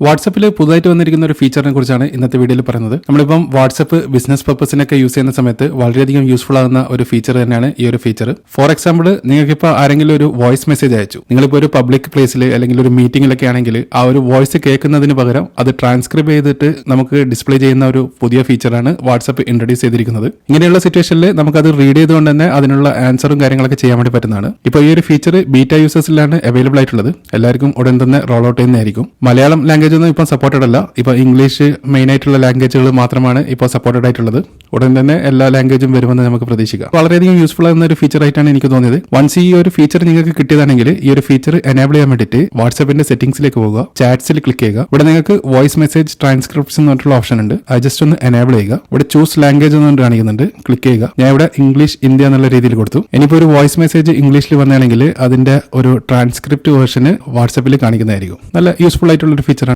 വാട്സപ്പിൽ പുതുതായിട്ട് വന്നിരിക്കുന്ന ഒരു ഫീച്ചറിനെ കുറിച്ചാണ് ഇന്നത്തെ വീഡിയോയിൽ പറയുന്നത്. നമ്മളിപ്പം വാട്സപ്പ് ബിസിനസ് പർപ്പസിനൊക്കെ യൂസ് ചെയ്യുന്ന സമയത്ത് വളരെയധികം യൂസ്ഫുൾ ആകുന്ന ഒരു ഫീച്ചർ തന്നെയാണ് ഈ ഒരു ഫീച്ചർ. ഫോർ എക്സാമ്പിൾ, നിങ്ങൾക്കിപ്പോൾ ആരെങ്കിലും ഒരു വോയിസ് മെസ്സേജ് അയച്ചു. നിങ്ങളിപ്പോൾ ഒരു പബ്ലിക് പ്ലേസിൽ അല്ലെങ്കിൽ ഒരു മീറ്റിംഗിലൊക്കെ ആണെങ്കിൽ ആ ഒരു വോയിസ് കേൾക്കുന്നതിന് പകരം അത് ട്രാൻസ്ക്രൈബ് ചെയ്തിട്ട് നമുക്ക് ഡിസ്പ്ലേ ചെയ്യുന്ന ഒരു പുതിയ ഫീച്ചറാണ് വാട്സപ്പ് ഇൻട്രൊഡ്യൂസ് ചെയ്തിരിക്കുന്നത്. ഇങ്ങനെയുള്ള സിറ്റുവേഷനിൽ നമുക്കത് റീഡ് ചെയ്തുകൊണ്ട് തന്നെ അതിനുള്ള ആൻസറും കാര്യങ്ങളൊക്കെ ചെയ്യാൻ വേണ്ടി പറ്റുന്നതാണ്. ഇപ്പോൾ ഈ ഒരു ഫീച്ചർ ബീറ്റ യൂസേഴ്സിലാണ് അവൈലബിൾ ആയിട്ടുള്ളത്. എല്ലാവർക്കും ഉടൻ തന്നെ റോൾ ഔട്ട് ചെയ്യുന്നതായിരിക്കും. മലയാളം ലാംഗ്വേജ് ഒന്നും ഇപ്പം സപ്പോർട്ടഡ് അല്ല. ഇപ്പൊ ഇംഗ്ലീഷ് മെയിൻ ആയിട്ടുള്ള ലാംഗ്വേജുകൾ മാത്രമാണ് ഇപ്പോൾ സപ്പോർട്ടഡ് ആയിട്ടുള്ളത്. ഉടൻ തന്നെ എല്ലാ ലാംഗ്വേജും വരുമെന്ന് നമുക്ക് പ്രതീക്ഷിക്കാം. വളരെയധികം യൂസ്ഫുൾ ആകുന്ന ഒരു ഫീച്ചർ ആയിട്ടാണ് എനിക്ക് തോന്നിയത്. വൺസ് ഈ ഒരു ഫീച്ചർ നിങ്ങൾക്ക് കിട്ടിയതാണെങ്കിൽ ഈ ഒരു ഫീച്ചർ എനേബിൾ ചെയ്യാൻ വേണ്ടിയിട്ട് വാട്സാപ്പിന്റെ സെറ്റിംഗ്സിലേക്ക് പോകുക, ചാറ്റ്സിൽ ക്ലിക്ക് ചെയ്യുക. ഇവിടെ നിങ്ങൾക്ക് വോയിസ് മെസ്സേജ് ട്രാൻസ്ക്രിപ്ഷൻ എന്ന് പറഞ്ഞിട്ടുള്ള ഓപ്ഷൻ ഉണ്ട്. അത് ജസ്റ്റ് ഒന്ന് എനേബിൾ ചെയ്യുക. ഇവിടെ ചൂസ് ലാംഗ്വേജ് എന്ന് കാണിക്കുന്നുണ്ട്, ക്ലിക്ക് ചെയ്യുക. ഞാൻ ഇവിടെ ഇംഗ്ലീഷ് ഇന്ത്യ എന്നുള്ള രീതിയിൽ കൊടുത്തു. ഇനിയിപ്പോൾ ഒരു വോയിസ് മെസ്സേജ് ഇംഗ്ലീഷിൽ വന്നാണെങ്കിൽ അതിന്റെ ഒരു ട്രാൻസ്ക്രിപ്റ്റ് വേർഷന് വാട്സാപ്പിൽ കാണിക്കുന്നതായിരിക്കും. നല്ല യൂസ്ഫുൾ ആയിട്ടുള്ള ഒരു ഫീച്ചറാണ്.